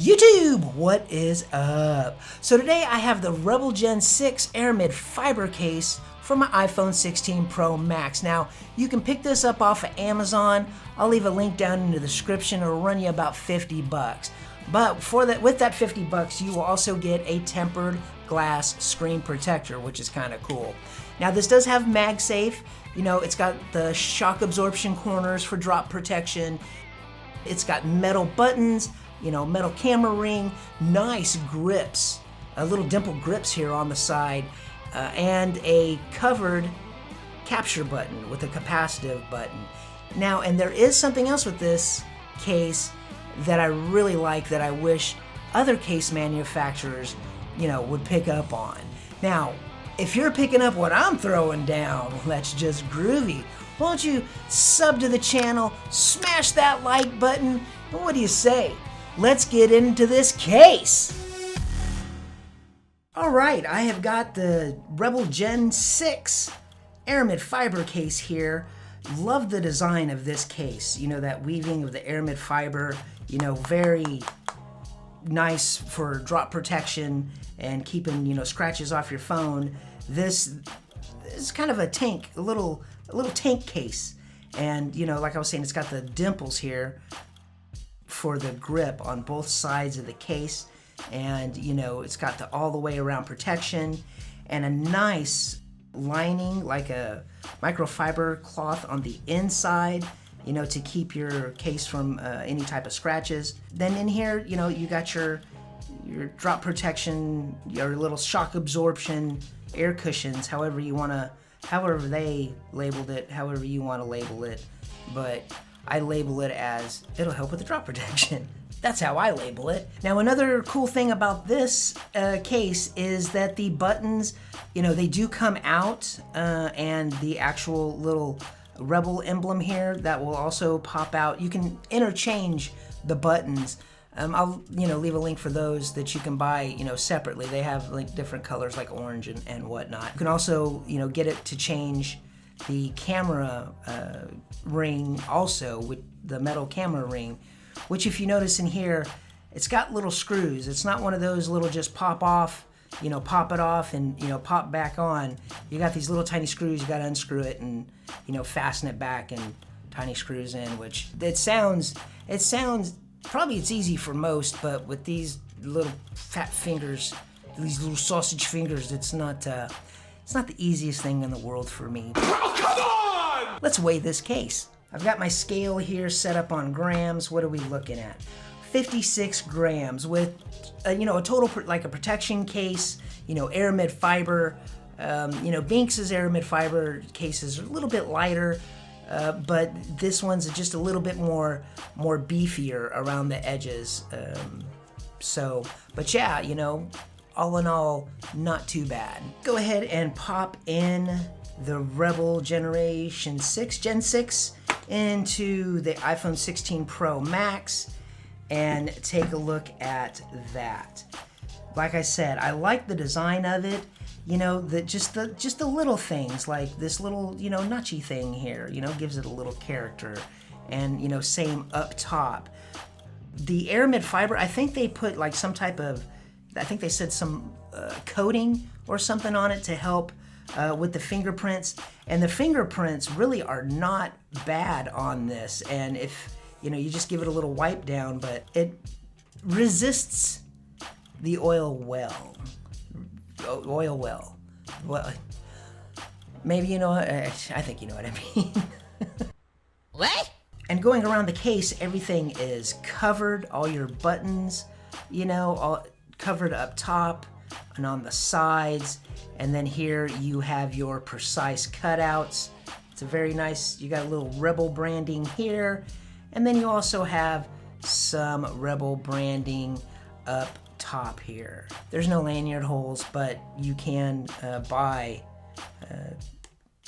YouTube, what is up? So today I have the Rebel Gen 6 Aramid Fiber case for my iPhone 16 Pro Max. Now, you can pick this up off of Amazon. I'll leave a link down in the description. It'll run you about 50 bucks. But with that 50 bucks, you will also get a tempered glass screen protector, which is kind of cool. Now, this does have MagSafe. You know, it's got the shock absorption corners for drop protection. It's got metal buttons, you know, metal camera ring, nice grips, little dimple grips here on the side, and a covered capture button with a capacitive button. Now, and there is something else with this case that I really like that I wish other case manufacturers, you know, would pick up on. Now, if you're picking up what I'm throwing down, that's just groovy. Why don't you sub to the channel, smash that like button, and what do you say? Let's get into this case. All right, I have got the Rebel Gen 6 Aramid Fiber case here. Love the design of this case. You know, that weaving of the Aramid Fiber, you know, very nice for drop protection and keeping, you know, scratches off your phone. This is kind of a tank, a little tank case. And, you know, like I was saying, it's got the dimples here for the grip on both sides of the case, and you know, it's got the all the way around protection and a nice lining like a microfiber cloth on the inside, you know, to keep your case from any type of scratches. Then in here, you know, you got your drop protection, your little shock absorption air cushions, however they labeled it, however you want to label it, but I label it as it'll help with the drop protection. That's how I label it. Now, another cool thing about this case is that the buttons, you know, they do come out, and the actual little Rebel emblem here that will also pop out. You can interchange the buttons. I'll, you know, leave a link for those that you can buy, you know, separately. They have like different colors like orange and whatnot. You can also, you know, get it to change the camera ring also with the metal camera ring, which if you notice in here, it's got little screws. It's not one of those little just pop off, you know, pop it off and, you know, pop back on. You got these little tiny screws, you gotta unscrew it and, you know, fasten it back and tiny screws in, which it sounds, probably it's easy for most, but with these little fat fingers, these little sausage fingers, it's not the easiest thing in the world for me. Oh, come on! Let's weigh this case. I've got my scale here set up on grams. What are we looking at? 56 grams with, you know, a total, like a protection case, you know, Aramid Fiber. You know, Binx's Aramid Fiber cases are a little bit lighter, but this one's just a little bit more beefier around the edges. But yeah, you know, all in all, not too bad. Go ahead and pop in the Rebel Gen 6 into the iPhone 16 Pro Max and take a look at that. Like I said, I like the design of it. You know, just the little things like this little, you know, notchy thing here, you know, gives it a little character. And, you know, same up top. The Aramid Fiber, I think they put like some type of, I think they said some coating or something on it to help with the fingerprints. And the fingerprints really are not bad on this. And if, you know, you just give it a little wipe down, but it resists the oil well. Well, maybe you know what, I think you know what I mean. What? And going around the case, everything is covered, all your buttons, you know, all covered up top and on the sides. And then here you have your precise cutouts. It's a very nice, you got a little Rebel branding here. And then you also have some Rebel branding up top here. There's no lanyard holes, but you can buy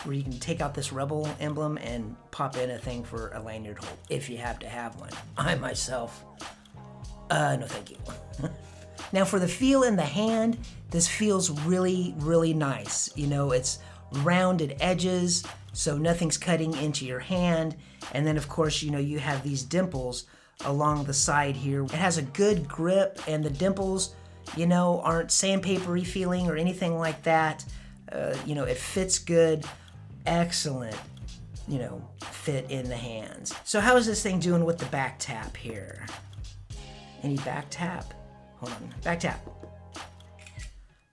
where you can take out this Rebel emblem and pop in a thing for a lanyard hole if you have to have one. I myself, no thank you. Now for the feel in the hand, this feels really, really nice. You know, it's rounded edges, so nothing's cutting into your hand. And then of course, you know, you have these dimples along the side here. It has a good grip, and the dimples, you know, aren't sandpapery feeling or anything like that. You know, it fits good. Excellent, you know, fit in the hands. So how is this thing doing with the back tap here? Any back tap? Hold on, back tap.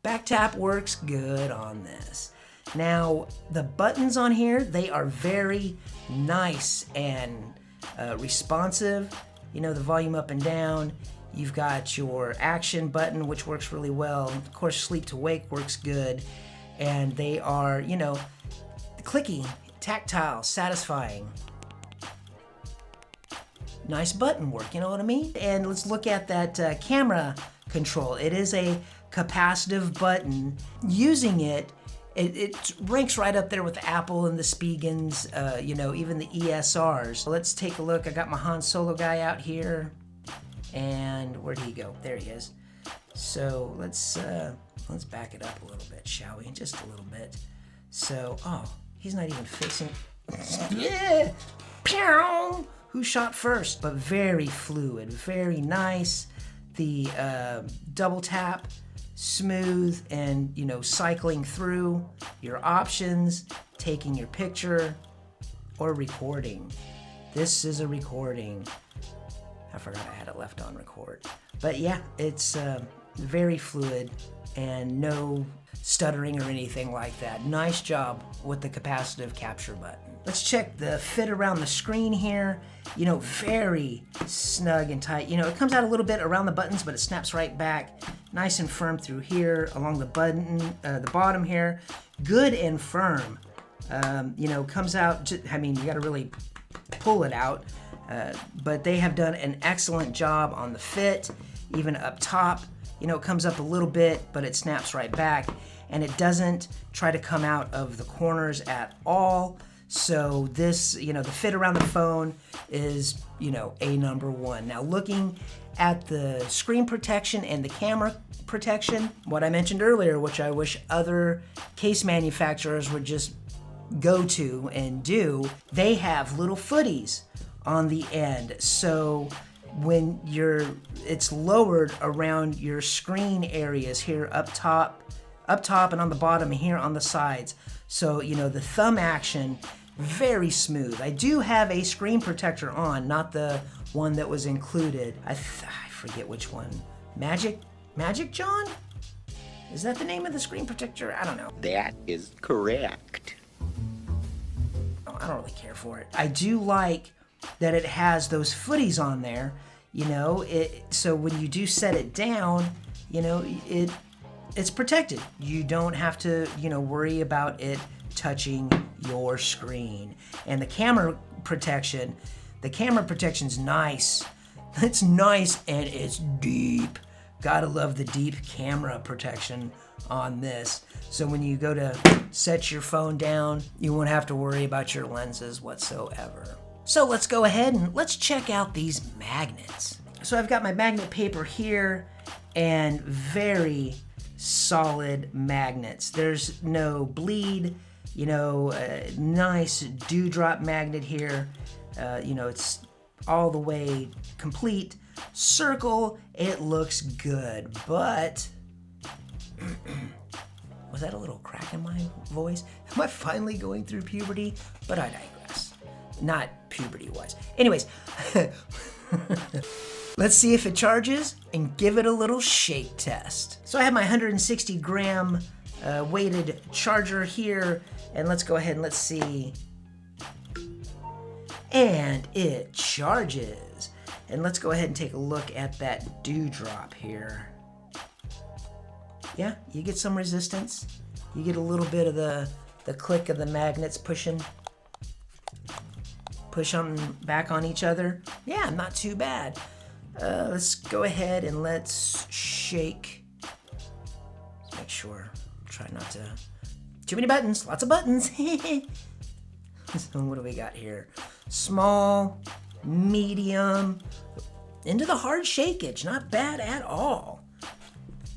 Back tap works good on this. Now, the buttons on here, they are very nice and responsive. You know, the volume up and down. You've got your action button, which works really well. Of course, sleep to wake works good. And they are, you know, clicky, tactile, satisfying. Nice button work, you know what I mean? And let's look at that camera control. It is a capacitive button. Using it, it ranks right up there with the Apple and the Spigens, you know, even the ESRs. Let's take a look. I got my Han Solo guy out here. And where'd he go? There he is. So let's back it up a little bit, shall we? Just a little bit. So, oh, he's not even facing. Yeah! Pew! Who shot first? But very fluid, very nice. The double tap, smooth, and, you know, cycling through your options, taking your picture, or recording. This is a recording. I forgot I had it left on record. But yeah, it's very fluid and no stuttering or anything like that. Nice job with the capacitive capture button. Let's check the fit around the screen here. You know, very snug and tight. You know, it comes out a little bit around the buttons, but it snaps right back. Nice and firm through here, along the button, the bottom here. Good and firm. You know, comes out, I mean, you gotta really pull it out. But they have done an excellent job on the fit, even up top. You know, it comes up a little bit, but it snaps right back, and it doesn't try to come out of the corners at all. So this, you know, the fit around the phone is, you know, #1. Now looking at the screen protection and the camera protection, what I mentioned earlier, which I wish other case manufacturers would just go to and do, they have little footies on the end. So when it's lowered around your screen areas here up top and on the bottom and here on the sides. So, you know, the thumb action, very smooth. I do have a screen protector on, not the one that was included. I forget which one. Magic John? Is that the name of the screen protector? I don't know. That is correct. I don't really care for it. I do like that it has those footies on there, you know, so when you do set it down, you know, it's protected. You don't have to, you know, worry about it touching your screen. And the camera protection's nice. It's nice and it's deep. Gotta love the deep camera protection on this. So when you go to set your phone down, you won't have to worry about your lenses whatsoever. So let's go ahead and let's check out these magnets. So I've got my magnet paper here and very solid magnets. There's no bleed, you know, nice dewdrop magnet here. You know, it's all the way complete. Circle, it looks good, but was that a little crack in my voice? Am I finally going through puberty? But I digress. Not puberty-wise. Anyways, let's see if it charges and give it a little shake test. So I have my 160 gram weighted charger here, and let's go ahead and let's see. And it charges. And let's go ahead and take a look at that dewdrop here. Yeah, you get some resistance. You get a little bit of the click of the magnets push them back on each other. Yeah, not too bad. Let's go ahead and let's shake. Let's make sure. Try not to. Too many buttons. Lots of buttons. So what do we got here? Small, medium, into the hard shakeage. Not bad at all.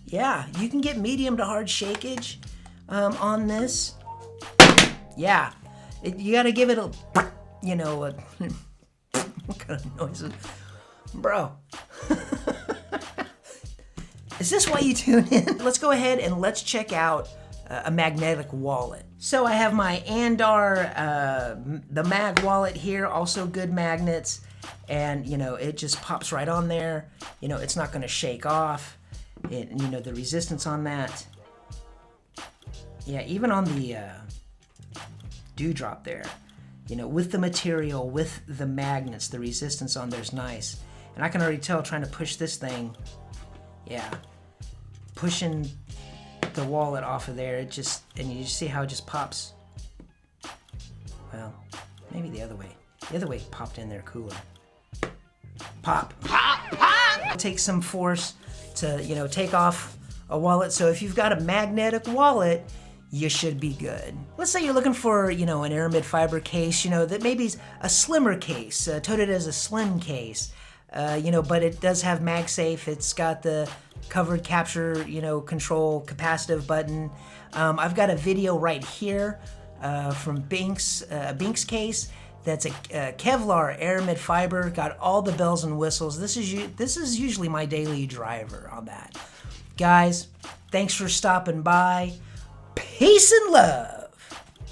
Yeah, you can get medium to hard shakeage on this. Yeah, you got to give it a, you know, what kind of noises? Bro. Is this why you tune in? Let's go ahead and let's check out a magnetic wallet. So I have my Andar, the mag wallet here, also good magnets. And, you know, it just pops right on there. You know, it's not gonna shake off. You know, the resistance on that. Yeah, even on the dewdrop there, you know, with the material, with the magnets, the resistance on there's nice. And I can already tell trying to push this thing, yeah, pushing the wallet off of there, it just, and you see how it just pops. Well, maybe the other way. The other way popped in there cooler. Pop. Pop, pop! Take some force to, you know, take off a wallet. So if you've got a magnetic wallet, you should be good. Let's say you're looking for, you know, an Aramid Fiber case, you know, that maybe is a slimmer case, toted as a slim case, you know, but it does have MagSafe. It's got the covered capture, you know, control capacitive button. I've got a video right here from Bink's case. That's a Kevlar Aramid Fiber, got all the bells and whistles. This is usually my daily driver on that. Guys, thanks for stopping by. Peace and love.